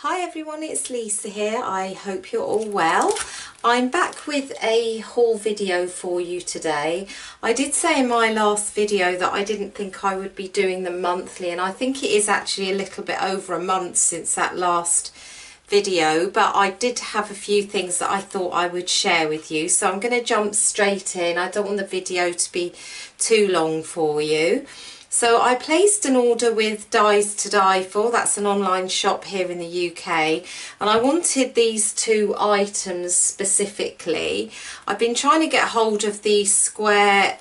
Hi everyone, it's Lisa here. I hope you're all well. I'm back with a haul video for you today. I did say in my last video that I didn't think I would be doing them monthly, and I think it is actually a little bit over a month since that last video, but I did have a few things that I thought I would share with you, so I'm going to jump straight in. I don't want the video to be too long for you. So I placed an order with Dies to Die For, that's an online shop here in the UK, and I wanted these two items specifically. I've been trying to get hold of the square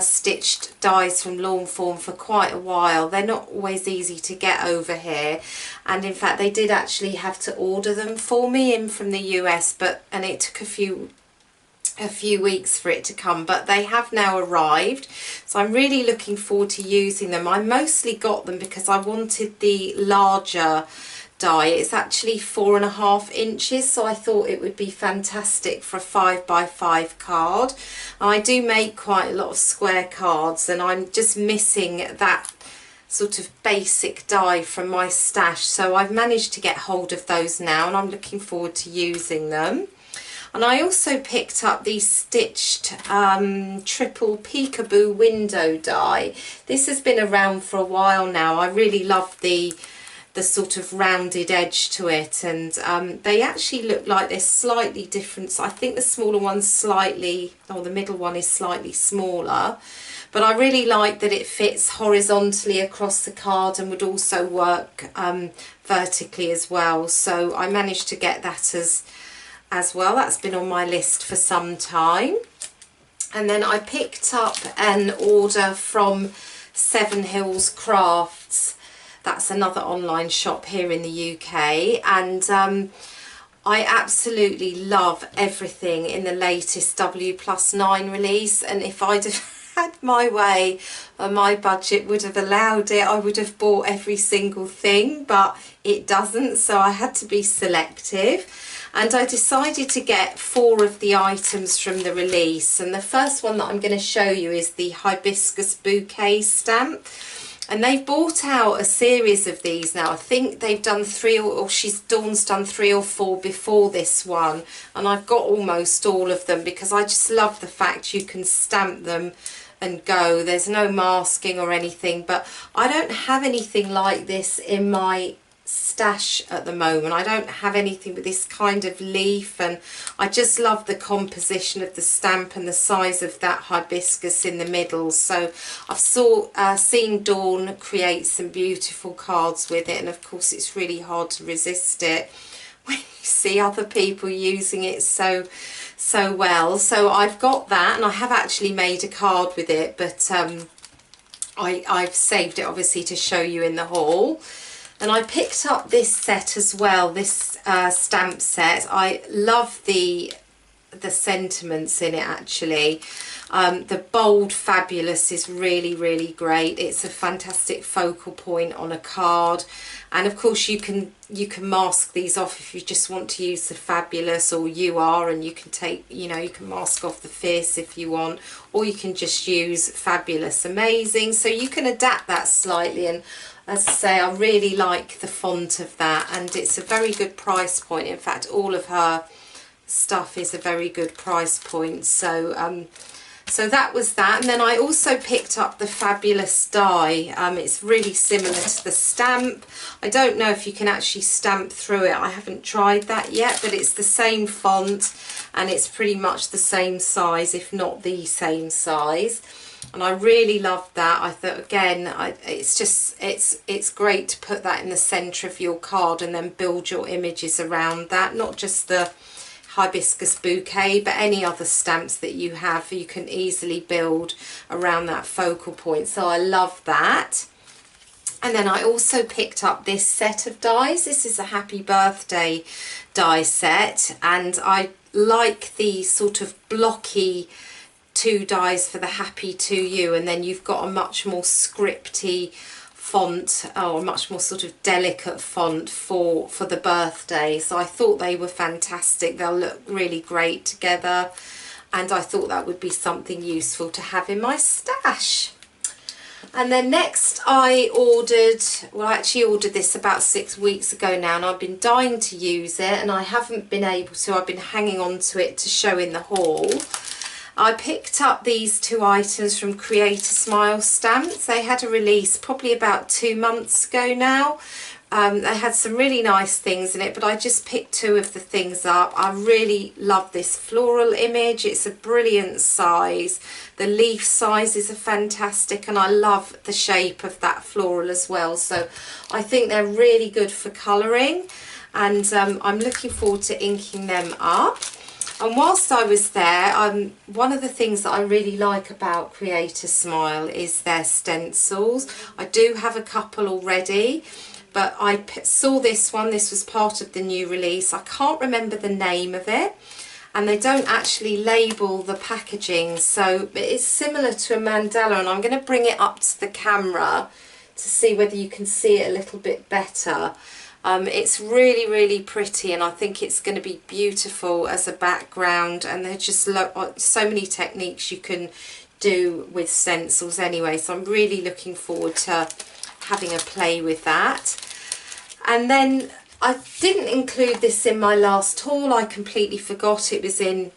stitched dies from Lawn Fawn for quite a while. They're not always easy to get over here, and in fact they did actually have to order them for me in from the US, and it took a few weeks for it to come, but they have now arrived, so I'm really looking forward to using them. I mostly got them because I wanted the larger die. It's actually 4.5 inches, so I thought it would be fantastic for a 5x5 card. I do make quite a lot of square cards, and I'm just missing that sort of basic die from my stash, so I've managed to get hold of those now, and I'm looking forward to using them. And I also picked up the stitched triple peekaboo window die. This has been around for a while now. I really love the sort of rounded edge to it, and they actually look like they're slightly different. So I think the smaller one's slightly, or the middle one is slightly smaller. But I really like that it fits horizontally across the card and would also work vertically as well. So I managed to get that as well. That's been on my list for some time. And then I picked up an order from Seven Hills Crafts. That's another online shop here in the UK, and I absolutely love everything in the latest W+9 release, and if I'd have had my way and my budget would have allowed it, I would have bought every single thing, but it doesn't, so I had to be selective. And I decided to get 4 of the items from the release, and the first one that I'm going to show you is the Hibiscus Bouquet stamp, and they've brought out a series of these now. I think they've done 3 or Dawn's done 3 or 4 before this one, and I've got almost all of them because I just love the fact you can stamp them and go. There's no masking or anything, but I don't have anything like this in my stash at the moment. I don't have anything with this kind of leaf, and I just love the composition of the stamp and the size of that hibiscus in the middle. So I've seen Dawn create some beautiful cards with it, and of course it's really hard to resist it when you see other people using it so well. So I've got that, and I have actually made a card with it, but I've saved it obviously to show you in the haul. And I picked up this set as well, this stamp set. I love the sentiments in it actually. The bold fabulous is really great. It's a fantastic focal point on a card, and of course you can mask these off if you just want to use the fabulous or UR, and you can take, you can mask off the fierce if you want, or you can just use fabulous amazing. So you can adapt that slightly, and as I say, I really like the font of that, and it's a very good price point. In fact, all of her stuff is a very good price point. So so that was that. And then I also picked up the Fabulous die. It's really similar to the stamp. I don't know if you can actually stamp through it. I haven't tried that yet, but it's the same font and it's pretty much the same size, if not the same size. And I really loved that. I thought, again, it's great to put that in the centre of your card and then build your images around that. Not just the Hibiscus Bouquet, but any other stamps that you have, you can easily build around that focal point. So I love that. And then I also picked up this set of dies. This is a Happy Birthday die set, and I like the sort of blocky 2 dies for the Happy To You, and then you've got a much more scripty font, or a much more sort of delicate font for the birthday. So I thought they were fantastic. They'll look really great together, and I thought that would be something useful to have in my stash. And then next I ordered, well I actually ordered this about 6 weeks ago now, and I've been dying to use it and I haven't been able to. I've been hanging on to it to show in the haul. I picked up these 2 items from Create a Smile Stamps. They had a release probably about 2 months ago now. They had some really nice things in it, but I just picked 2 of the things up. I really love this floral image. It's a brilliant size. The leaf sizes are fantastic, and I love the shape of that floral as well. So I think they're really good for colouring, and I'm looking forward to inking them up. And whilst I was there, one of the things that I really like about Create a Smile is their stencils. I do have a couple already, but I saw this one. This was part of the new release. I can't remember the name of it, and they don't actually label the packaging, so it's similar to a mandala, and I'm going to bring it up to the camera to see whether you can see it a little bit better. It's really, really pretty, and I think it's going to be beautiful as a background, and there's just so many techniques you can do with stencils anyway, so I'm really looking forward to having a play with that. And then I didn't include this in my last haul. I completely forgot. It was in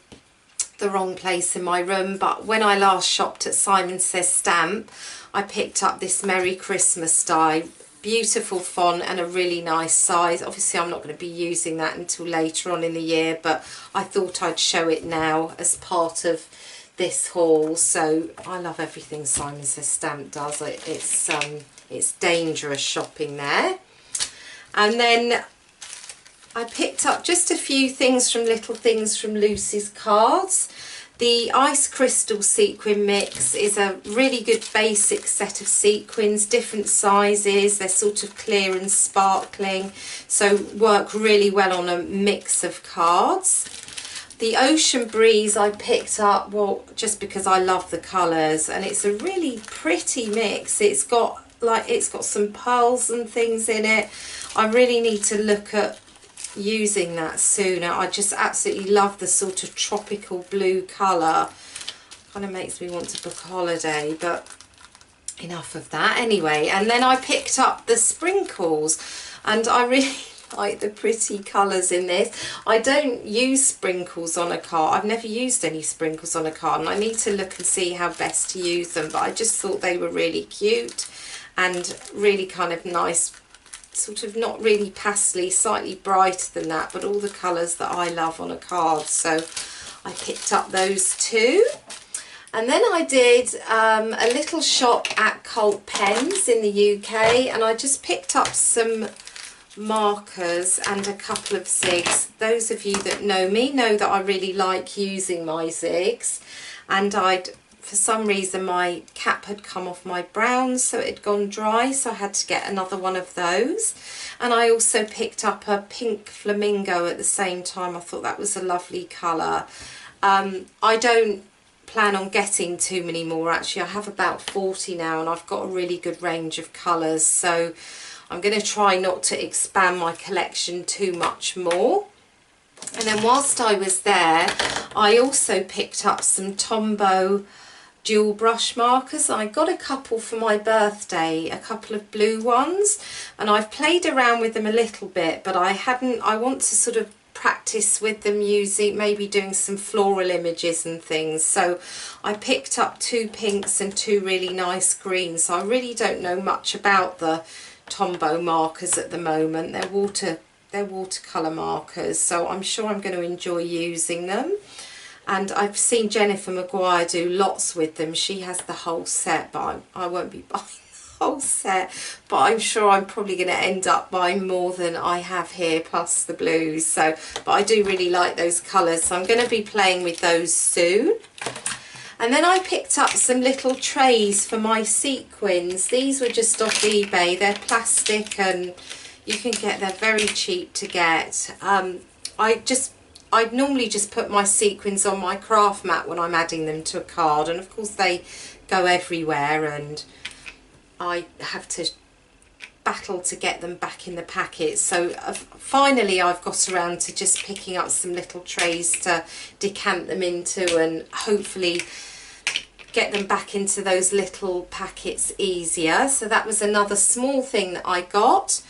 the wrong place in my room, but when I last shopped at Simon Says Stamp, I picked up this Merry Christmas die. Beautiful font and a really nice size. Obviously I'm not going to be using that until later on in the year, but I thought I'd show it now as part of this haul. So I love everything Simon Says Stamp does. It's dangerous shopping there. And then I picked up just a few things from Little Things from Lucy's Cards. The Ice Crystal Sequin Mix is a really good basic set of sequins, different sizes. They're sort of clear and sparkling, so work really well on a mix of cards. The Ocean Breeze I picked up, well, just because I love the colours, and it's a really pretty mix. It's got some pearls and things in it. I really need to look at using that sooner. I just absolutely love the sort of tropical blue colour. Kind of makes me want to book a holiday, but enough of that anyway. And then I picked up the sprinkles, and I really like the pretty colours in this. I don't use sprinkles on a card. I've never used any sprinkles on a card, and I need to look and see how best to use them, but I just thought they were really cute and really kind of nice, sort of not really pastely, slightly brighter than that, but all the colours that I love on a card. So I picked up those 2. And then I did a little shop at Cult Pens in the UK, and I just picked up some markers and a couple of zigs. Those of you that know me know that I really like using my zigs, and for some reason my cap had come off my browns, so it had gone dry, so I had to get another one of those. And I also picked up a pink flamingo at the same time. I thought that was a lovely colour. I don't plan on getting too many more actually. I have about 40 now, and I've got a really good range of colours, so I'm going to try not to expand my collection too much more. And then whilst I was there, I also picked up some Tombow dual brush markers. I got a couple for my birthday, a couple of blue ones, and I've played around with them a little bit, but I want to sort of practice with them, using maybe doing some floral images and things. So I picked up 2 pinks and 2 really nice greens. So I really don't know much about the Tombow markers at the moment. They're watercolour markers, so I'm sure I'm going to enjoy using them. And I've seen Jennifer Maguire do lots with them. She has the whole set, but I won't be buying the whole set. But I'm sure I'm probably going to end up buying more than I have here, plus the blues. So, but I do really like those colours, so I'm going to be playing with those soon. And then I picked up some little trays for my sequins. These were just off eBay. They're plastic, and they're very cheap to get. I'd normally just put my sequins on my craft mat when I'm adding them to a card, and of course they go everywhere, and I have to battle to get them back in the packet. So finally I've got around to just picking up some little trays to decant them into, and hopefully get them back into those little packets easier. So that was another small thing that I got.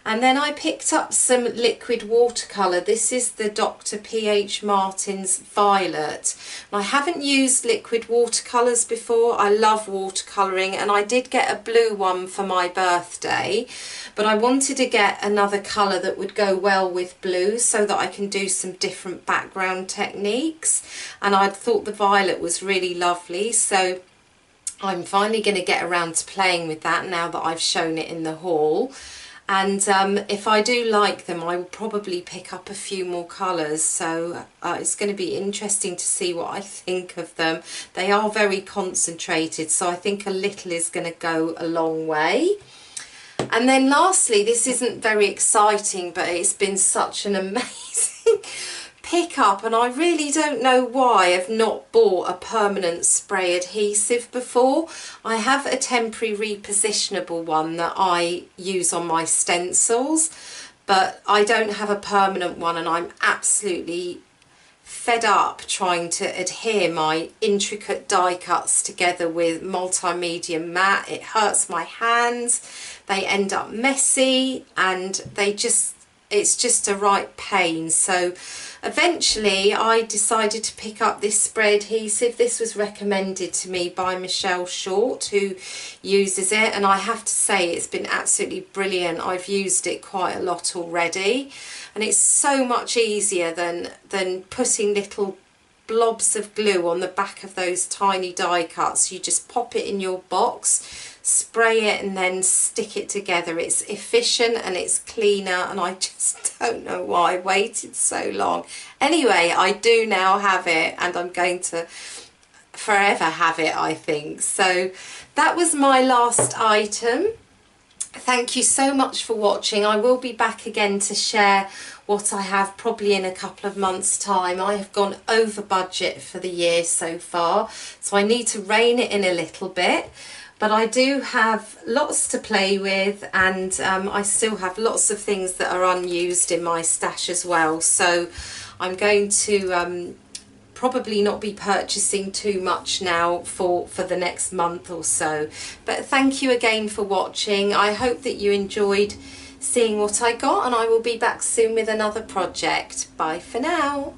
And then I picked up some liquid watercolour. This is the Dr. P.H. Martin's Violet. And I haven't used liquid watercolours before. I love watercolouring, and I did get a blue one for my birthday, but I wanted to get another colour that would go well with blue so that I can do some different background techniques. And I thought the violet was really lovely, so I'm finally going to get around to playing with that now that I've shown it in the haul. And if I do like them, I will probably pick up a few more colours, so it's going to be interesting to see what I think of them. They are very concentrated, so I think a little is going to go a long way. And then lastly, this isn't very exciting, but it's been such an amazing pick up, and I really don't know why I've not bought a permanent spray adhesive before. I have a temporary repositionable one that I use on my stencils, but I don't have a permanent one, and I'm absolutely fed up trying to adhere my intricate die cuts together with multimedia matte. It hurts my hands, they end up messy, and it's just a right pain. So eventually I decided to pick up this spray adhesive. This was recommended to me by Michelle Short, who uses it, and I have to say it's been absolutely brilliant. I've used it quite a lot already, and it's so much easier than putting little blobs of glue on the back of those tiny die cuts. You just pop it in your box, spray it, and then stick it together. It's efficient and it's cleaner, and I just don't know why I waited so long. Anyway, I do now have it, and I'm going to forever have it, I think. So that was my last item. Thank you so much for watching. I will be back again to share what I have probably in a couple of months' time. I have gone over budget for the year so far, so I need to rein it in a little bit. But I do have lots to play with, and I still have lots of things that are unused in my stash as well. So I'm going to probably not be purchasing too much now for the next month or so. But thank you again for watching. I hope that you enjoyed seeing what I got, and I will be back soon with another project. Bye for now.